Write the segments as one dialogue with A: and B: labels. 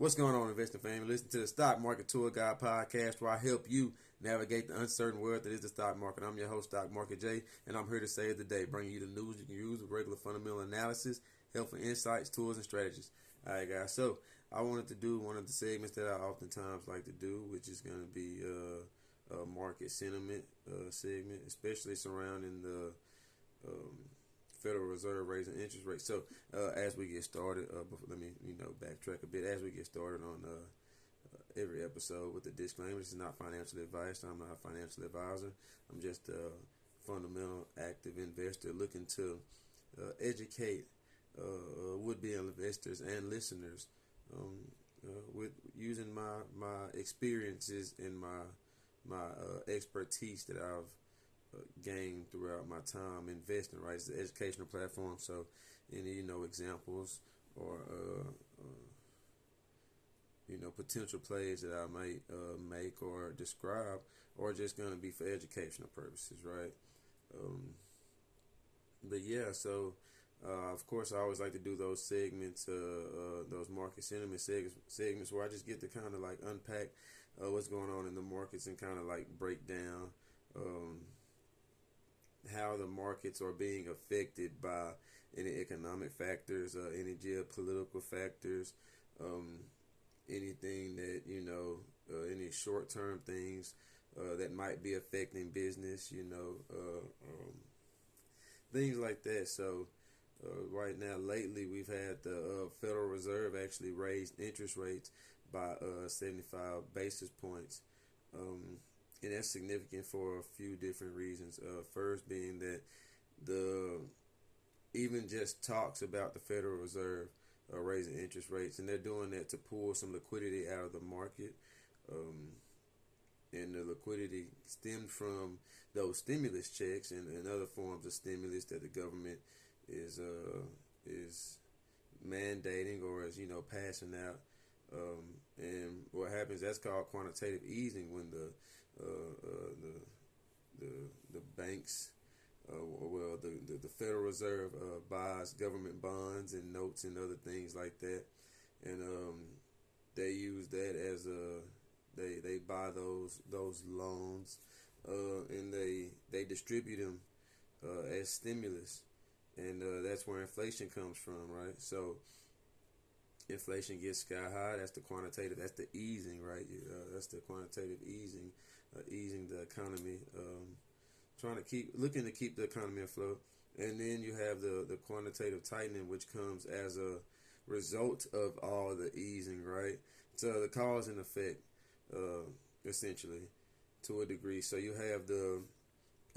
A: What's going on, investing family? Listen to the Stock Market Tour Guide podcast, where I help you navigate the uncertain world that is the stock market. I'm your host, Stock Market Jay, and I'm here to save the day, bringing you the news you can use with regular fundamental analysis, helpful insights, tools, and strategies. All right, guys. So I wanted to do one of the segments that I oftentimes like to do, which is going to be a market sentiment segment, especially surrounding the Federal Reserve raising interest rates. So as we get started, let me backtrack a bit. As we get started on every episode with the disclaimer, this is not financial advice. I'm not a financial advisor. I'm just a fundamental active investor looking to educate would-be investors and listeners with using my experiences and my expertise that I've gained throughout my time investing. Right, it's an educational platform. So any examples or potential plays that I might make or describe, or just going to be for educational purposes, right? But yeah, so of course I always like to do those segments, those market sentiment segments where I just get to kind of like unpack what's going on in the markets and kind of like break down how the markets are being affected by any economic factors, any geopolitical factors, anything that any short-term things that might be affecting business, things like that. So right now, lately, we've had the Federal Reserve actually raised interest rates by 75 basis points. And that's significant for a few different reasons. First being that the even just talks about the Federal Reserve raising interest rates, and they're doing that to pull some liquidity out of the market. And the liquidity stemmed from those stimulus checks and other forms of stimulus that the government is mandating or is passing out. And what happens, that's called quantitative easing, when the banks, the Federal Reserve buys government bonds and notes and other things like that, and they use that as they buy those loans, and they distribute them as stimulus, and that's where inflation comes from, right? So inflation gets sky high. That's the easing, right? That's the quantitative easing, easing the economy, looking to keep the economy afloat. And then you have the quantitative tightening, which comes as a result of all the easing, right? So the cause and effect, essentially, to a degree. So you have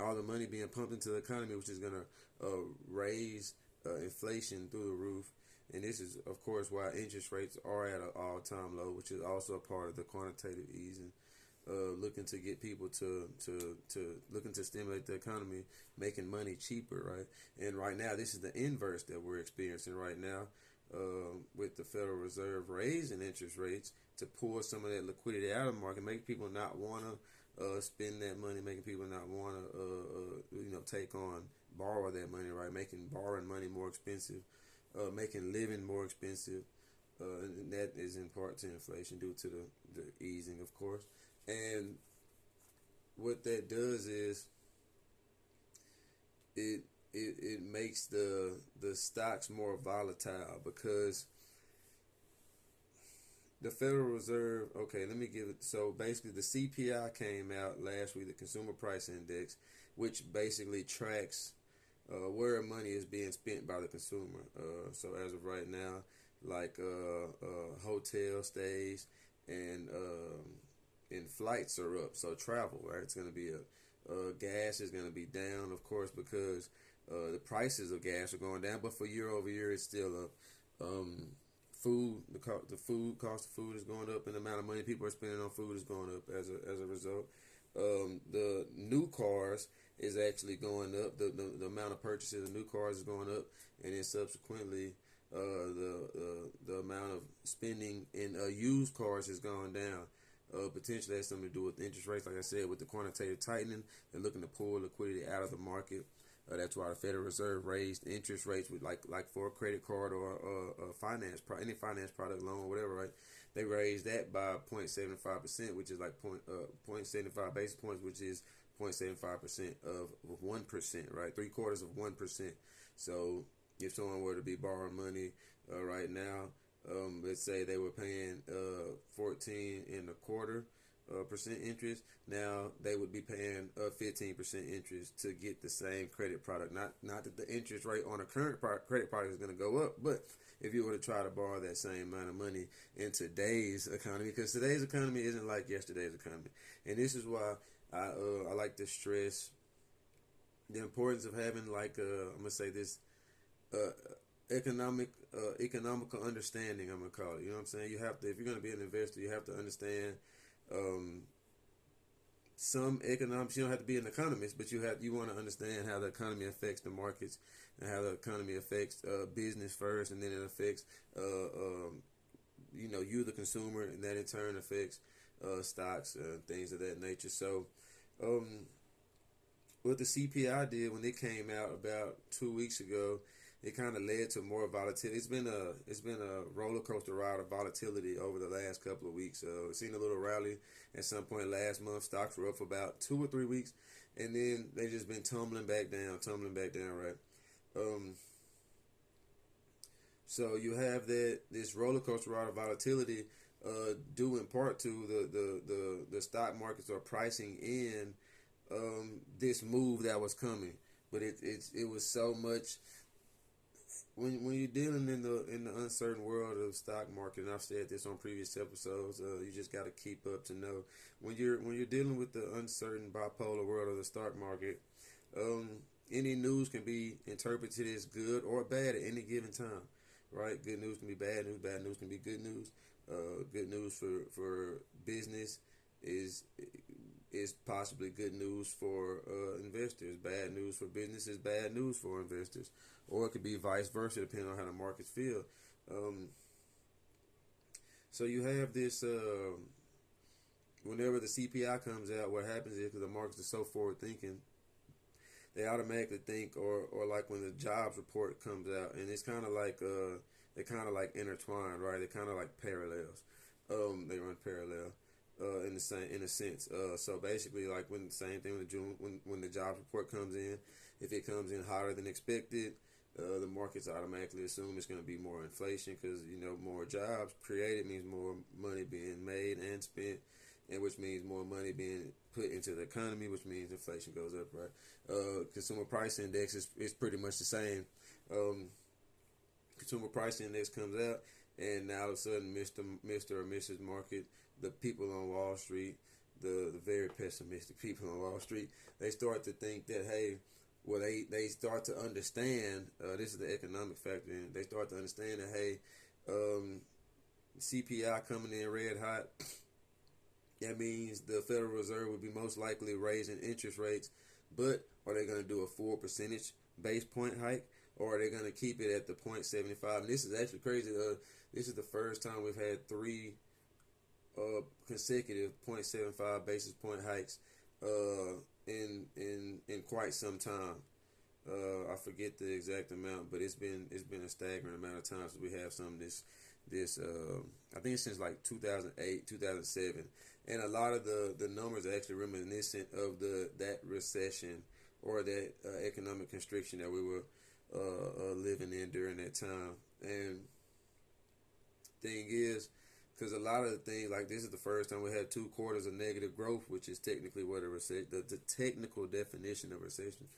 A: all the money being pumped into the economy, which is going to raise inflation through the roof. And this is, of course, why interest rates are at an all-time low, which is also a part of the quantitative easing, looking to get people to looking to stimulate the economy, making money cheaper, right? And right now, this is the inverse that we're experiencing right now, with the Federal Reserve raising interest rates to pull some of that liquidity out of the market, making people not want to spend that money, making people not want to borrow that money, right? Making borrowing money more expensive. Making living more expensive, and that is in part to inflation due to the easing, of course. And what that does is it makes the stocks more volatile, because the Federal Reserve, okay, let me give it, so basically the CPI came out last week, the Consumer Price Index, which basically tracks where money is being spent by the consumer. So as of right now, like hotel stays and flights are up. So travel, right? It's going to be gas is going to be down, of course, because the prices of gas are going down. But for year over year, it's still up. Food, the cost of food is going up, and the amount of money people are spending on food is going up as a result. The new cars is actually going up. The amount of purchases of new cars is going up, and then subsequently the amount of spending in used cars has gone down. Potentially has something to do with interest rates, like I said, with the quantitative tightening. They're looking to pull liquidity out of the market. That's why the Federal Reserve raised interest rates with like for a credit card or a any finance product, loan, whatever, right? They raised that by 0.75%, which is like 0.75 basis points, which is 0.75% of 1%, right? 3/4 of 1%. So if someone were to be borrowing money right now, let's say they were paying 14 and a quarter percent interest. Now they would be paying 15% interest to get the same credit product. Not that the interest rate on a current credit product is going to go up, but if you were to try to borrow that same amount of money in today's economy, because today's economy isn't like yesterday's economy, and this is why I like to stress the importance of having I'm gonna say this uh, economical understanding. I'm gonna call it. You know what I'm saying? You have to, if you're gonna be an investor, you have to understand um, some economics. You don't have to be an economist, but you want to understand how the economy affects the markets and how the economy affects business first, and then it affects you the consumer, and that in turn affects stocks, things of that nature. So um, what the CPI did when it came out about 2 weeks ago, it kind of led to more volatility. It's been a roller coaster ride of volatility over the last couple of weeks. We've seen a little rally at some point last month. Stocks were up for about 2 or 3 weeks, and then they just been tumbling back down, right? Um, so you have this roller coaster ride of volatility, due in part to the stock markets are pricing in this move that was coming, but it was so much. When you're dealing in the uncertain world of stock market, and I've said this on previous episodes, you just got to keep up to know when you're dealing with the uncertain bipolar world of the stock market. Um, any news can be interpreted as good or bad at any given time, right? Good news can be bad news can be good news. Good news for business is is possibly good news for investors. Bad news for business is bad news for investors, or it could be vice versa, depending on how the markets feel. Um, so you have this. Whenever the CPI comes out, what happens is because the markets are so forward thinking, they automatically think, or like when the jobs report comes out, and it's kind of like they kind of like intertwined, right? They kind of like parallels. They run parallel. In a sense. So basically, like when the same thing with June, when the jobs report comes in, if it comes in hotter than expected, the markets automatically assume it's going to be more inflation because more jobs created means more money being made and spent, and which means more money being put into the economy, which means inflation goes up, right? Consumer price index is pretty much the same. Consumer price index comes out, and now all of a sudden, Mr. or Mrs. Market, the people on Wall Street, the very pessimistic people on Wall Street, they start to think that, hey, well, they start to understand, this is the economic factor, and they start to understand that, hey, CPI coming in red hot, that means the Federal Reserve would be most likely raising interest rates, but are they going to do a full percentage base point hike, or are they going to keep it at the 0.75? And this is actually crazy. This is the first time we've had three consecutive 0.75 basis point hikes in quite some time. I forget the exact amount, but it's been a staggering amount of times that we have some of this. I think it's since like 2008, 2007, and a lot of the numbers are actually reminiscent of that recession or that economic constriction that we were living in during that time. And thing is, because a lot of the things, like this is the first time we had 2 quarters of negative growth, which is technically what a recession, the technical definition of recession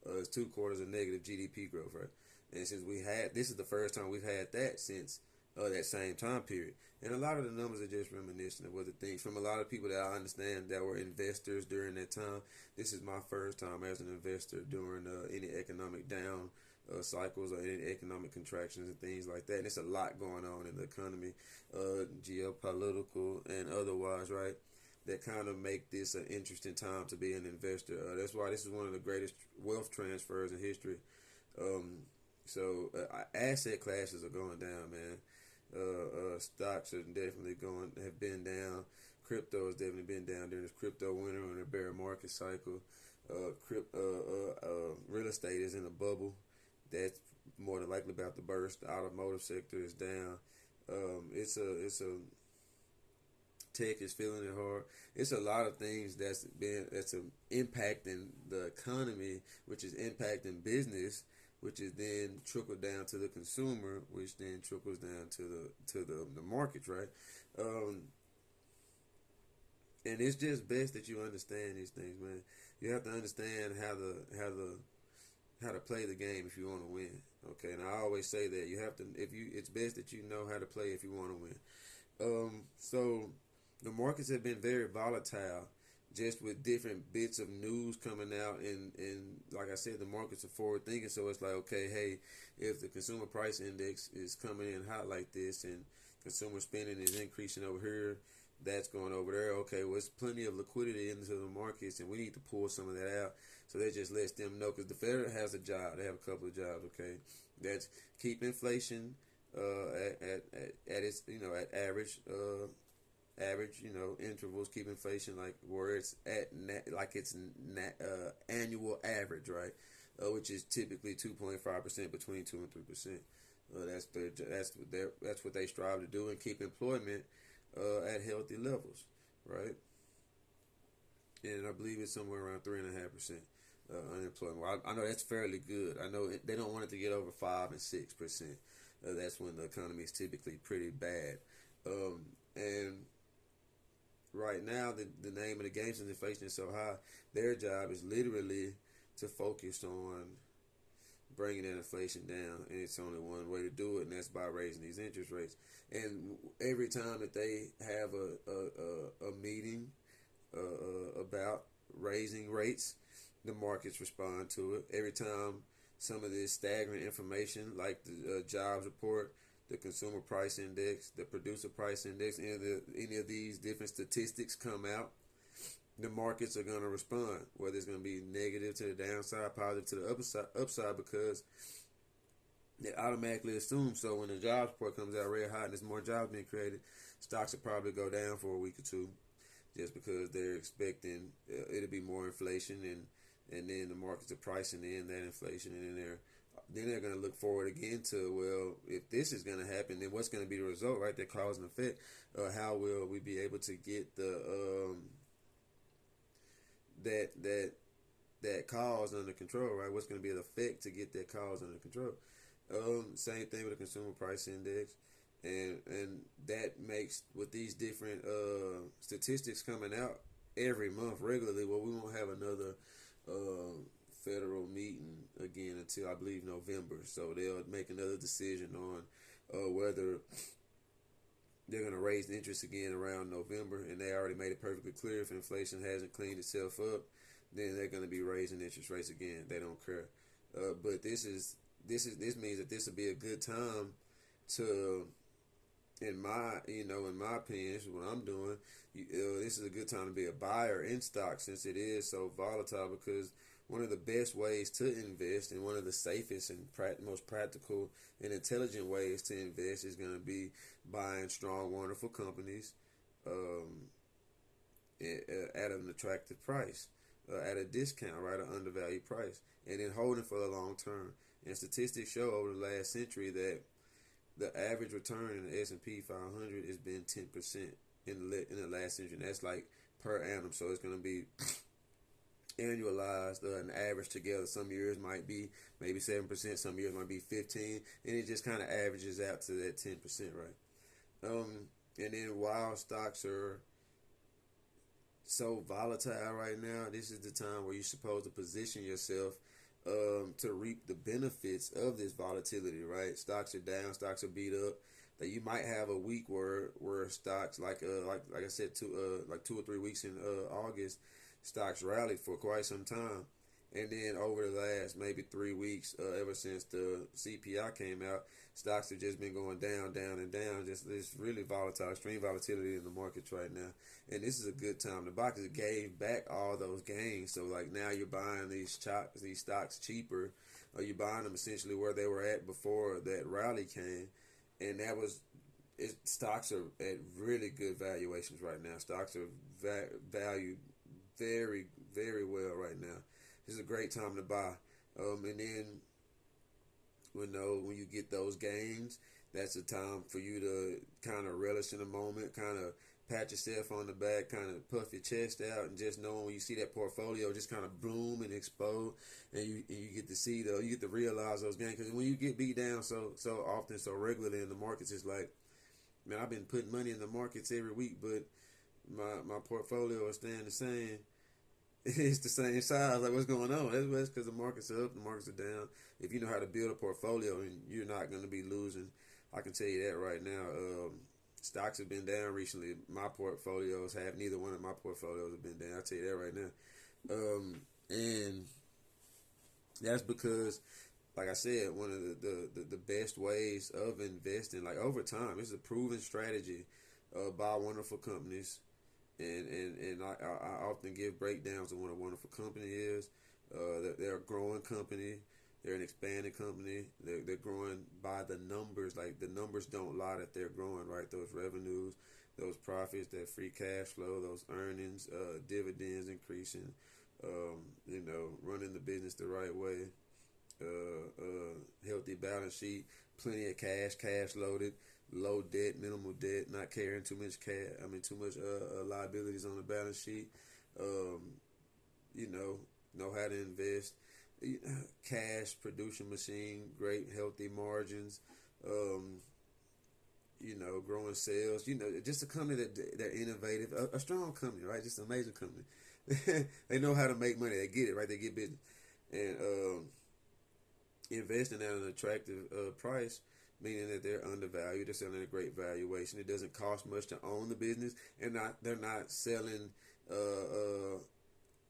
A: is 2 quarters of negative GDP growth, right? And since this is the first time we've had that since that same time period. And a lot of the numbers are just reminiscent of other things. From a lot of people that I understand that were investors during that time, this is my first time as an investor during any economic down cycles or any economic contractions and things like that. And it's a lot going on in the economy, geopolitical and otherwise, right? That kind of make this an interesting time to be an investor. That's why this is one of the greatest wealth transfers in history. So asset classes are going down, man. Stocks are definitely have been down. Crypto has definitely been down during this crypto winter and a bear market cycle. Real estate is in a bubble. That's more than likely about to burst. The automotive sector is down. It's a tech is feeling it hard. It's a lot of things that's impacting the economy, which is impacting business, which is then trickled down to the consumer, which then trickles down to the markets, right? Um, and it's just best that you understand these things, man. You have to understand how to play the game if you want to win. Okay, and I always say that you have to. If you, it's best that you know how to play if you want to win. So the markets have been very volatile, just with different bits of news coming out, and like I said, the markets are forward thinking. So it's like, okay, hey, if the consumer price index is coming in hot like this, and consumer spending is increasing over here, that's going over there. Okay, well, it's plenty of liquidity into the markets, and we need to pull some of that out. So that just lets them know, because the Fed has a job. They have a couple of jobs. Okay, that's keep inflation at its at average intervals. Keep inflation like where it's at like it's annual average, right? Which is typically 2.5% between 2 and 3%. That's what they strive to do, and keep employment at healthy levels, right? And I believe it's somewhere around 3.5% unemployment. Well, I know that's fairly good. I know they don't want it to get over 5 and 6%. That's when the economy is typically pretty bad. And right now, the name of the game, since inflation is so high, their job is literally to focus on bringing that inflation down, and it's only one way to do it, and that's by raising these interest rates. And every time that they have a meeting about raising rates, the markets respond to it. Every time some of this staggering information, like the jobs report, the consumer price index, the producer price index, any of these different statistics come out, the markets are going to respond. Whether it's going to be negative to the downside, positive to the upside, because they automatically assume. So when the jobs report comes out red hot and there's more jobs being created, stocks will probably go down for a week or two, just because they're expecting it'll be more inflation, and then the markets are pricing in that inflation, and then they're going to look forward again to, well, if this is going to happen, then what's going to be the result, right? That cause and effect. How will we be able to get the that cause under control, right? What's going to be the effect to get that cause under control? Same thing with the consumer price index, and that makes, with these different statistics coming out every month regularly. Well, we won't have another federal meeting again until, I believe, November. So they'll make another decision on whether they're going to raise the interest again around November, and they already made it perfectly clear if inflation hasn't cleaned itself up, then they're going to be raising interest rates again. They don't care. But this means that this will be a good time to, in my opinion, this is what I'm doing. This is a good time to be a buyer in stock, since it is so volatile, because one of the best ways to invest, and one of the safest and most practical and intelligent ways to invest, is going to be buying strong, wonderful companies at an attractive price, at a discount, right, an undervalued price, and then holding for the long term. And statistics show over the last century that the average return in the S&P 500 has been 10% in the last century. And that's like per annum, so it's going to be annualized, an average together. Some years might be maybe 7%, some years might be 15%, and it just kind of averages out to that 10%, right? And then while stocks are so volatile right now, this is the time where you're supposed to position yourself to reap the benefits of this volatility, right? Stocks are down, stocks are beat up. That you might have a week where stocks, like I said, like 2 or 3 weeks in August, stocks rallied for quite some time, and then over the last maybe 3 weeks, ever since the CPI came out, stocks have just been going down, down, and down. Just this really volatile, extreme volatility in the markets right now, and this is a good time to buy, because it gave back all those gains. So like now you're buying these stocks cheaper, or you're buying them essentially where they were at before that rally came, and stocks are at really good valuations right now. Stocks are valued very, very well right now. It's a great time to buy. And then when you get those gains, that's a time for you to kind of relish in the moment, kind of pat yourself on the back, kind of puff your chest out, and just knowing when you see that portfolio just kind of bloom and explode, and you get to see you get to realize those gains. Because when you get beat down so often, so regularly in the markets, it's like, man, I've been putting money in the markets every week, but my portfolio is staying the same. It's the same size. Like, what's going on? That's because the markets are up, the markets are down. If you know how to build a portfolio, and you're not going to be losing, I can tell you that right now. Stocks have been down recently. Neither one of my portfolios have been down. I'll tell you that right now. And that's because, like I said, one of the best ways of investing, like over time, it's a proven strategy by wonderful companies. And I often give breakdowns of what a wonderful company is. That they're a growing company. They're an expanding company. They're growing by the numbers. Like, the numbers don't lie that they're growing, right? Those revenues, those profits, that free cash flow, those earnings, dividends increasing, running the business the right way, healthy balance sheet, plenty of cash loaded, low debt, minimal debt, not carrying too much too much liabilities on the balance sheet. Know how to invest. Cash producing machine, great healthy margins. Growing sales. Just a company that they're innovative, a strong company, right? Just an amazing company. They know how to make money. They get it, right? They get business, and investing at an attractive price, meaning that they're undervalued. They're selling at a great valuation. It doesn't cost much to own the business, and they're not selling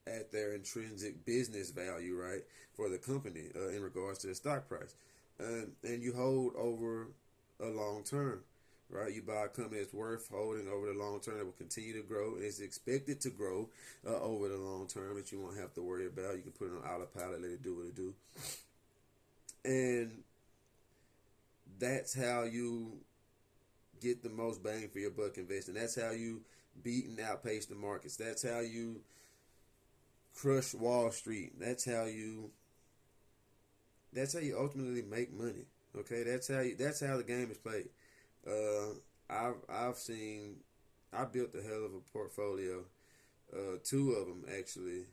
A: at their intrinsic business value, right, for the company in regards to the stock price. And you hold over a long term, right? You buy a company that's worth holding over the long term, that will continue to grow. It's expected to grow over the long term, that you won't have to worry about. You can put it on autopilot, let it do what it do. And that's how you get the most bang for your buck investing. That's how you beat and outpace the markets. That's how you crush Wall Street. That's how you ultimately make money. Okay, that's how the game is played. I built a hell of a portfolio, two of them actually,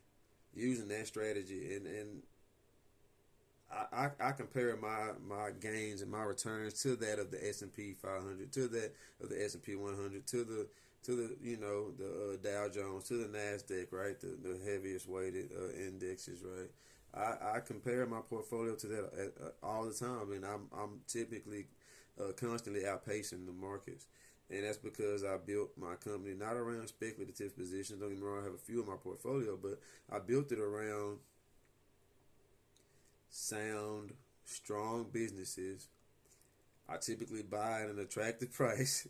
A: using that strategy, and I compare my gains and my returns to that of the S&P 500, to that of the S&P 100, to the the Dow Jones, to the Nasdaq, right, the heaviest weighted indexes, right. I compare my portfolio to that all the time, and I'm typically constantly outpacing the markets. And that's because I built my company not around speculative positions. Don't get me wrong, I have a few in my portfolio, but I built it around sound, strong businesses. I typically buy at an attractive price.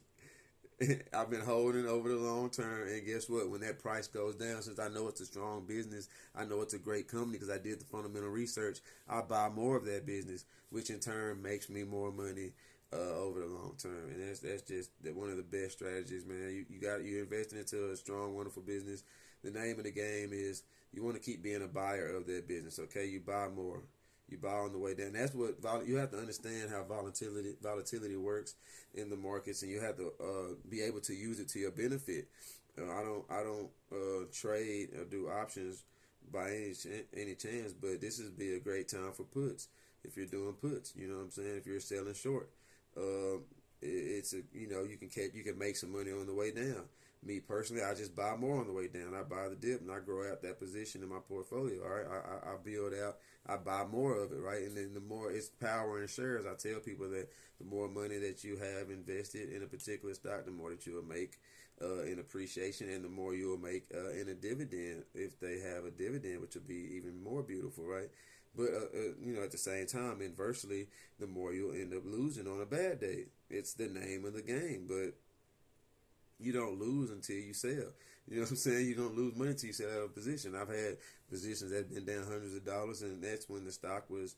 A: I've been holding over the long term, and guess what? When that price goes down, since I know it's a strong business, I know it's a great company because I did the fundamental research, I buy more of that business, which in turn makes me more money over the long term. And that's just one of the best strategies, man. You're investing into a strong, wonderful business. The name of the game is you want to keep being a buyer of that business. Okay, you buy more. You buy on the way down. That's what you have to understand, how volatility works in the markets, and you have to be able to use it to your benefit. I don't trade or do options by any chance, but this would be a great time for puts if you're doing puts. You know what I'm saying? If you're selling short, you can make some money on the way down. Me personally, I just buy more on the way down. I buy the dip and I grow out that position in my portfolio. All right, I build out. I buy more of it. Right, and then the more it's power in shares. I tell people that the more money that you have invested in a particular stock, the more that you will make in appreciation, and the more you will make in a dividend if they have a dividend, which will be even more beautiful. Right. But at the same time, inversely, the more you'll end up losing on a bad day. It's the name of the game, but you don't lose until you sell. You know what I'm saying? You don't lose money until you sell out of a position. I've had positions that have been down hundreds of dollars, and that's when the stock was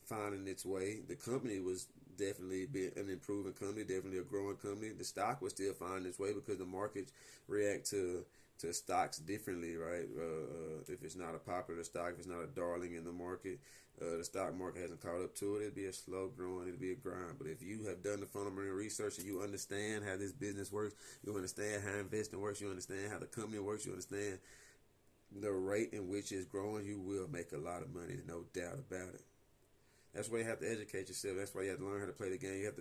A: finding its way. The company was definitely an improving company, definitely a growing company. The stock was still finding its way because the markets react to to stocks differently, right? If it's not a popular stock, if it's not a darling in the market, the stock market hasn't caught up to it, it'll be a slow growing, it'll be a grind. But if you have done the fundamental research and you understand how this business works, you understand how investing works, you understand how the company works, you understand the rate in which it's growing, you will make a lot of money, no doubt about it. That's why you have to educate yourself. That's why you have to learn how to play the game. You have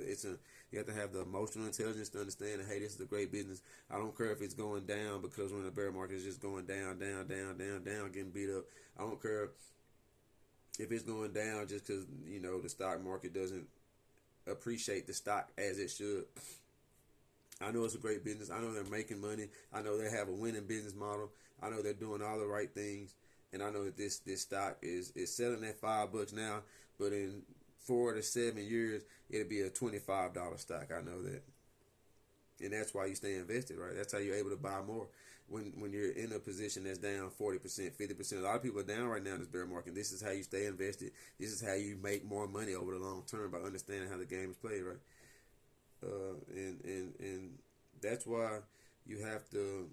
A: to have the emotional intelligence to understand that, hey, this is a great business. I don't care if it's going down, because when the bear market is just going down, down, down, down, down, getting beat up. I don't care if it's going down just because, the stock market doesn't appreciate the stock as it should. I know it's a great business. I know they're making money. I know they have a winning business model. I know they're doing all the right things. And I know that this stock is selling at $5 now, but in 4 to 7 years, it'll be a $25 stock. I know that. And that's why you stay invested, right? That's how you're able to buy more. When you're in a position that's down 40%, 50%. A lot of people are down right now in this bear market. This is how you stay invested. This is how you make more money over the long term, by understanding how the game is played, right? And that's why you have to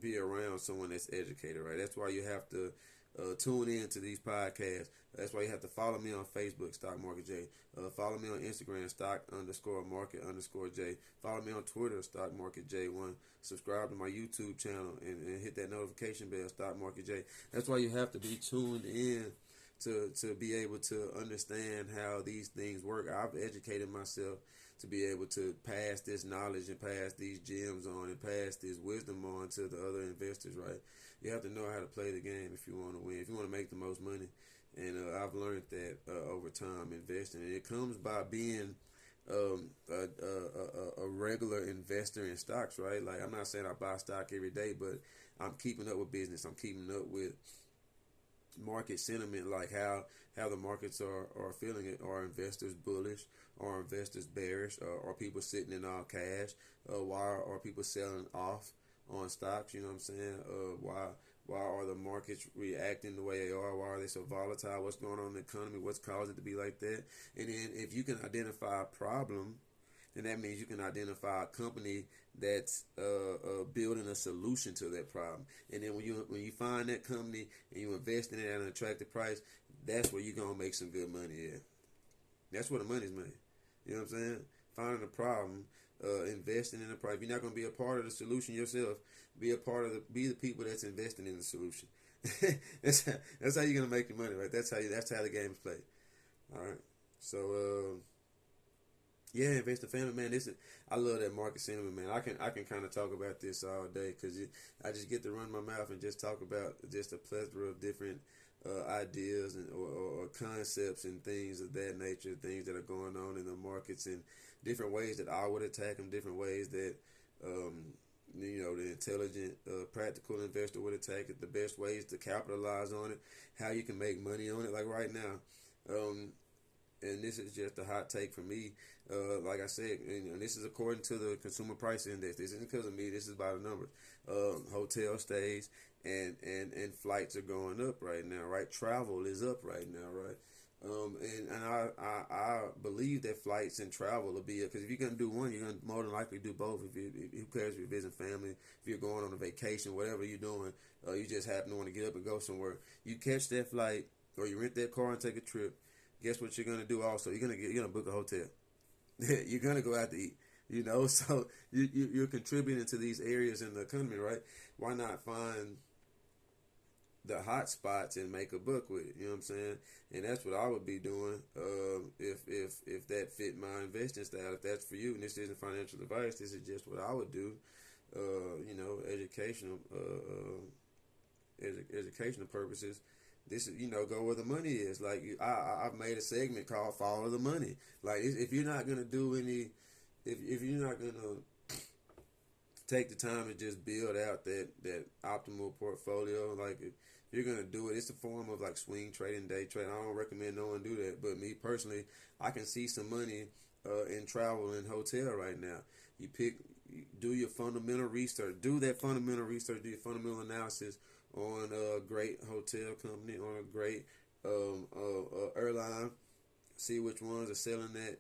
A: be around someone that's educated, right? That's why you have to tune in to these podcasts. That's why you have to follow me on Facebook, Stock Market J. Follow me on Instagram, Stock_Market_J. Follow me on Twitter, Stock Market J1. Subscribe to my YouTube channel and hit that notification bell, Stock Market J. That's why you have to be tuned in to be able to understand how these things work. I've educated myself to be able to pass this knowledge and pass these gems on and pass this wisdom on to the other investors, right? You have to know how to play the game if you want to win, if you want to make the most money. And I've learned that over time investing. And it comes by being a regular investor in stocks, right? Like, I'm not saying I buy stock every day, but I'm keeping up with business. I'm keeping up with market sentiment, like how the markets are feeling it. Are investors bullish? Are investors bearish? Are people sitting in all cash? Why are people selling off on stocks? You know what I'm saying? Why are the markets reacting the way they are? Why are they so volatile? What's going on in the economy? What's causing it to be like that? And then if you can identify a problem, then that means you can identify a company that's building a solution to that problem. And then when you find that company and you invest in it at an attractive price, that's where you're gonna make some good money. Yeah, that's where the money's made. You know what I'm saying? Finding a problem, investing in the price. You're not gonna be a part of the solution yourself. Be the people that's investing in the solution. that's how you're gonna make your money, right? That's how the game is played. All right. So yeah, investor family, man. I love that market sentiment, man. I can kind of talk about this all day, because I just get to run my mouth and just talk about just a plethora of different ideas or concepts and things of that nature, things that are going on in the markets, and different ways that I would attack them, different ways that the intelligent, practical investor would attack it, the best ways to capitalize on it, how you can make money on it. Like right now, and this is just a hot take for me. Like I said, and this is according to the Consumer Price Index. This isn't because of me. This is by the numbers. Hotel stays and flights are going up right now. Right, travel is up right now. Right. And I believe that flights and travel will be, because if you're gonna do one, you're gonna more than likely do both. Who cares if you're visiting family, if you're going on a vacation, whatever you're doing, you just happen to want to get up and go somewhere. You catch that flight or you rent that car and take a trip. Guess what you're gonna do? Also, you're gonna book a hotel. You're gonna go out to eat. So you're contributing to these areas in the economy, right? Why not find the hot spots and make a buck with it? You know what I'm saying? And that's what I would be doing if that fit my investing style. If that's for you, and this isn't financial advice, this is just what I would do. Educational purposes. This is, go where the money is. Like, I've made a segment called "Follow the Money." Like, if you're not gonna do any, if you're not gonna take the time to just build out that optimal portfolio, like if you're gonna do it, it's a form of like swing trading, day trading. I don't recommend no one do that, but me personally, I can see some money in travel and hotel right now. You do your fundamental research, do your fundamental analysis on a great hotel company, on a great airline. See which ones are selling that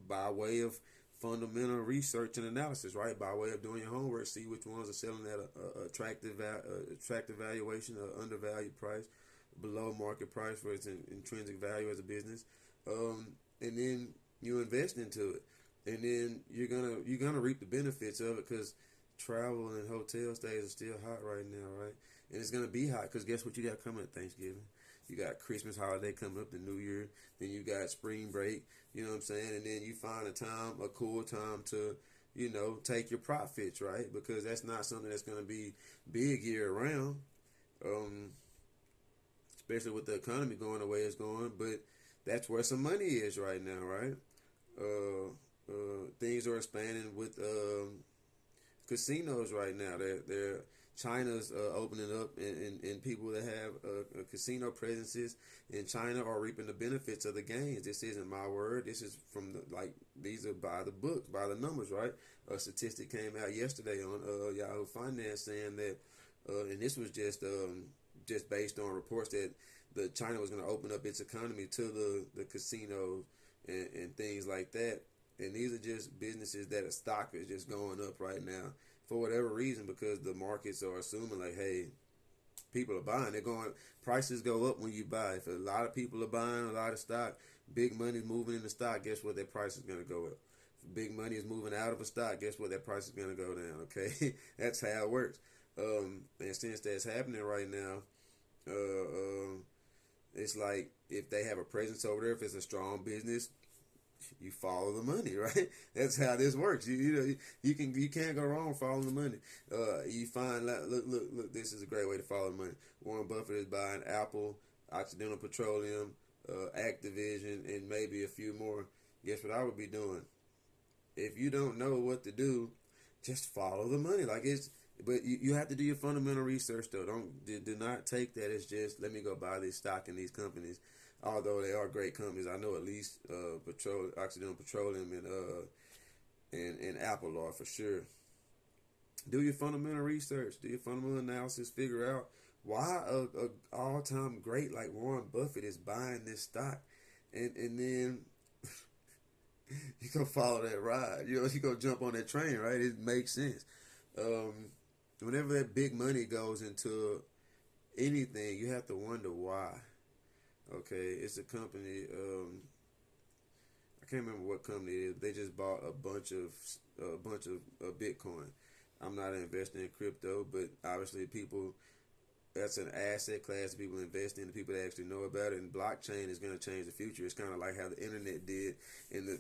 A: by way of fundamental research and analysis, right? By way of doing your homework, see which ones are selling at a attractive valuation, undervalued price, below market price for its intrinsic value as a business, and then you invest into it, and then you're gonna reap the benefits of it because travel and hotel stays are still hot right now, right? And it's gonna be hot because guess what you got coming at Thanksgiving? You got Christmas holiday coming up, the New Year. Then you got spring break. You know what I'm saying? And then you find a cool time to, take your profits, right? Because that's not something that's gonna be big year round, especially with the economy going the way it's going. But that's where some money is right now, right? Things are expanding with casinos right now. They're China's opening up, and people that have casino presences in China are reaping the benefits of the gains. This isn't my word. This is from these are by the books, by the numbers, right? A statistic came out yesterday on Yahoo Finance saying that, and this was just based on reports that China was going to open up its economy to the casinos and things like that. And these are just businesses that a stock is just going up right now for whatever reason, because the markets are assuming like, hey, people are buying. Prices go up when you buy. If a lot of people are buying a lot of stock, big money is moving in the stock, guess what? That price is going to go up. If big money is moving out of a stock, guess what? That price is going to go down, okay? That's how it works. And since that's happening right now, it's like if they have a presence over there, if it's a strong business, you follow the money, right? That's how this works. You can't go wrong following the money. You find look. This is a great way to follow the money. Warren Buffett is buying Apple, Occidental Petroleum, Activision, and maybe a few more. Guess what I would be doing? If you don't know what to do, just follow the money. But you have to do your fundamental research though. Do not take that as just let me go buy this stock in these companies. Although they are great companies, I know at least Occidental Petroleum and Apple are for sure. Do your fundamental research, do your fundamental analysis, figure out why a all-time great like Warren Buffett is buying this stock, and then you go follow that ride. You go jump on that train, right? It makes sense. Whenever that big money goes into anything, you have to wonder why. Okay, it's a company. I can't remember what company it is. They just bought a bunch of Bitcoin. I'm not investing in crypto, but obviously people. That's an asset class people invest in. The people that actually know about it, and blockchain is going to change the future. It's kind of like how the internet did in the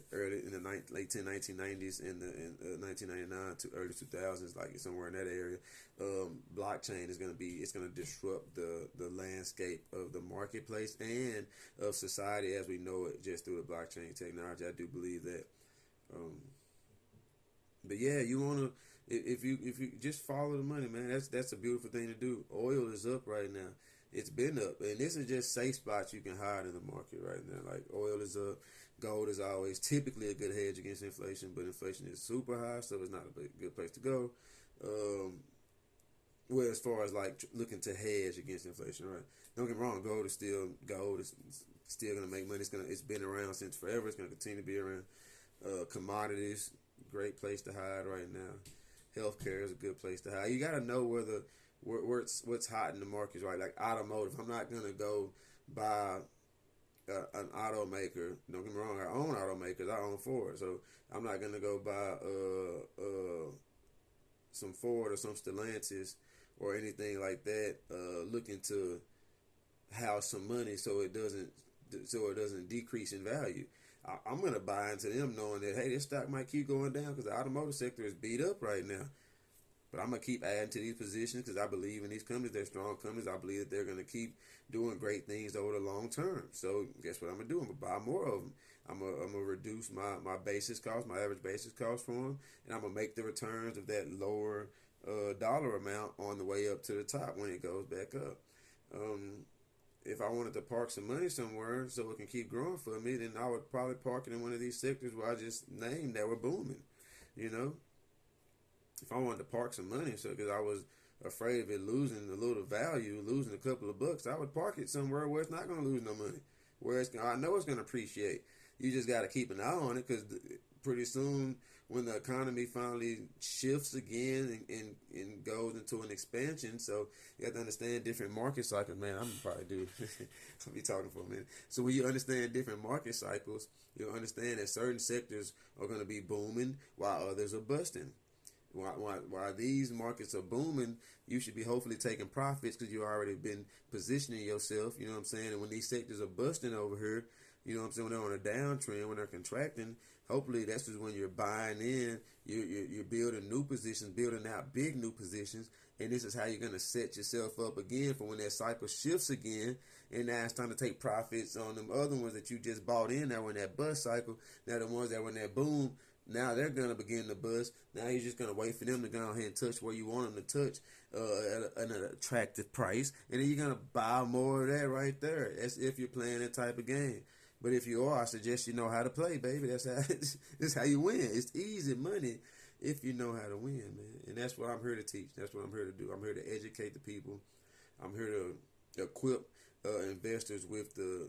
A: late 1990s and in 1999 to early 2000s, like somewhere in that area. Blockchain is going to disrupt the landscape of the marketplace and of society as we know it just through the blockchain technology. I do believe that. But yeah, you want to. If you just follow the money, man, that's a beautiful thing to do. Oil is up right now. It's been up, and this is just safe spots you can hide in the market right now. Like oil is up, gold is always typically a good hedge against inflation, but inflation is super high, so it's not a good place to go. Well, as far as like looking to hedge against inflation, right? Don't get me wrong, gold is still gonna make money. It's been around since forever. It's gonna continue to be around. Commodities, great place to hide right now. Healthcare is a good place to hide. You got to know what's hot in the markets, right? Like automotive. I'm not gonna go buy an automaker. Don't get me wrong. I own automakers. I own Ford, so I'm not gonna go buy some Ford or some Stellantis or anything like that. Looking to house some money so it doesn't decrease in value. I'm going to buy into them knowing that, hey, this stock might keep going down because the automotive sector is beat up right now. But I'm going to keep adding to these positions because I believe in these companies. They're strong companies. I believe that they're going to keep doing great things over the long term. So guess what I'm going to do? I'm going to buy more of them. I'm going to reduce my basis cost, my average basis cost for them. And I'm going to make the returns of that lower dollar amount on the way up to the top when it goes back up. If I wanted to park some money somewhere so it can keep growing for me, then I would probably park it in one of these sectors where I just named that were booming. If I wanted to park some money, so because I was afraid of it losing a little value, losing a couple of bucks, I would park it somewhere where it's not going to lose no money, where I know it's going to appreciate. You just got to keep an eye on it because pretty soon, when the economy finally shifts again and goes into an expansion, so you have to understand different market cycles. Man, I'm probably do. I'll be talking for a minute. So when you understand different market cycles, you'll understand that certain sectors are going to be booming while others are busting. While these markets are booming, you should be hopefully taking profits because you already been positioning yourself. You know what I'm saying? And when these sectors are busting over here, you know what I'm saying, when they're on a downtrend, when they're contracting, hopefully that's just when you're buying in. You're building new positions, building out big new positions, and this is how you're going to set yourself up again for when that cycle shifts again. And now it's time to take profits on them other ones that you just bought in. Now in that bust cycle, now the ones that were in that boom. Now they're going to begin to bust. Now you're just going to wait for them to go ahead and touch where you want them to touch at an attractive price. And then you're going to buy more of that right there. That's if you're playing that type of game. But if you are, I suggest you know how to play, baby. That's how you win. It's easy money if you know how to win, man. And that's what I'm here to teach. That's what I'm here to do. I'm here to educate the people. I'm here to equip investors with the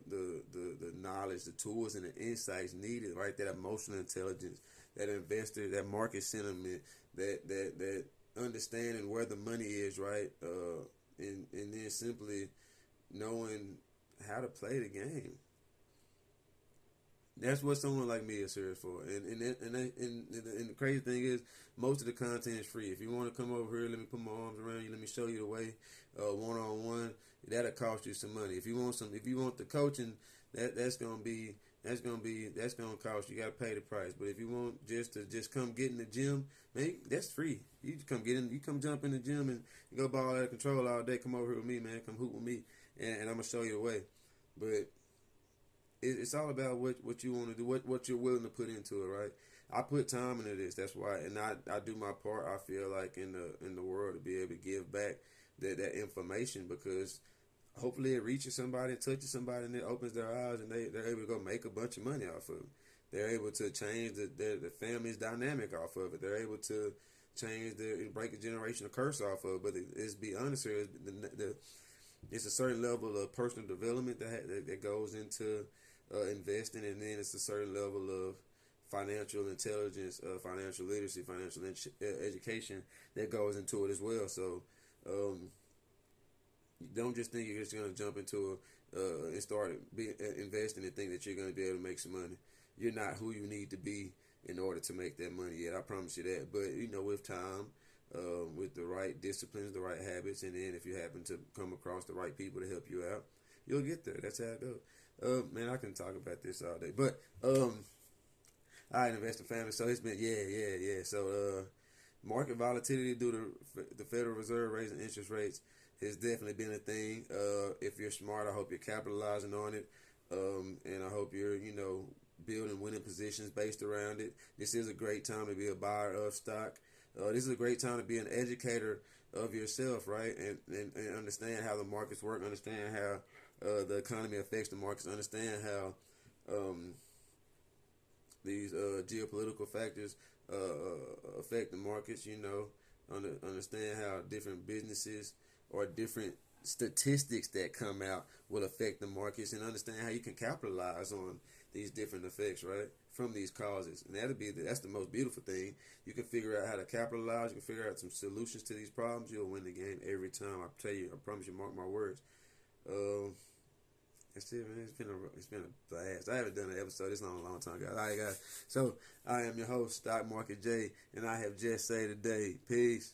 A: knowledge, the tools, and the insights needed, right? That emotional intelligence, that investor, that market sentiment, that understanding where the money is, right? And then simply knowing how to play the game. That's what someone like me is here for. And the crazy thing is, most of the content is free. If you want to come over here, let me put my arms around you, let me show you the way, one on one. That'll cost you some money. If you want the coaching, that's gonna cost you. You gotta pay the price. But if you want just come get in the gym, man, that's free. You come jump in the gym and go ball out of control all day. Come over here with me, man. Come hoop with me, and I'm gonna show you the way. But it's all about what you want to do, what you're willing to put into it, right? I put time into this. That's why, and I do my part. I feel like in the world to be able to give back that information, because hopefully it reaches somebody, touches somebody, and it opens their eyes, and they're able to go make a bunch of money off of it. They're able to change the family's dynamic off of it. They're able to change break a generational curse off of it. But let's be honest here, it's a certain level of personal development that goes into investing, and then it's a certain level of financial intelligence, financial literacy, financial education that goes into it as well. So don't just think you're just going to jump into and start investing and think that you're going to be able to make some money. You're not who you need to be in order to make that money yet. I promise you that. But with time, with the right disciplines, the right habits, and then if you happen to come across the right people to help you out, you'll get there. That's how it goes. Man, I can talk about this all day. But all right, investing family. So it's been yeah. So market volatility due to the Federal Reserve raising interest rates has definitely been a thing. If you're smart, I hope you're capitalizing on it, and I hope you're building winning positions based around it. This is a great time to be a buyer of stock. This is a great time to be an educator of yourself, right? And understand how the markets work, understand how the economy affects the markets, understand how these geopolitical factors affect the markets, understand how different businesses or different statistics that come out will affect the markets, and understand how you can capitalize on these different effects, right, from these causes. And that's the most beautiful thing. You can figure out how to capitalize. You can figure out some solutions to these problems. You'll win the game every time. I promise you, mark my words. That's it, man. It's been a blast. I haven't done an episode this long time, guys. All right, guys. So I am your host, Stock Market Jay, and I have just said today. Peace.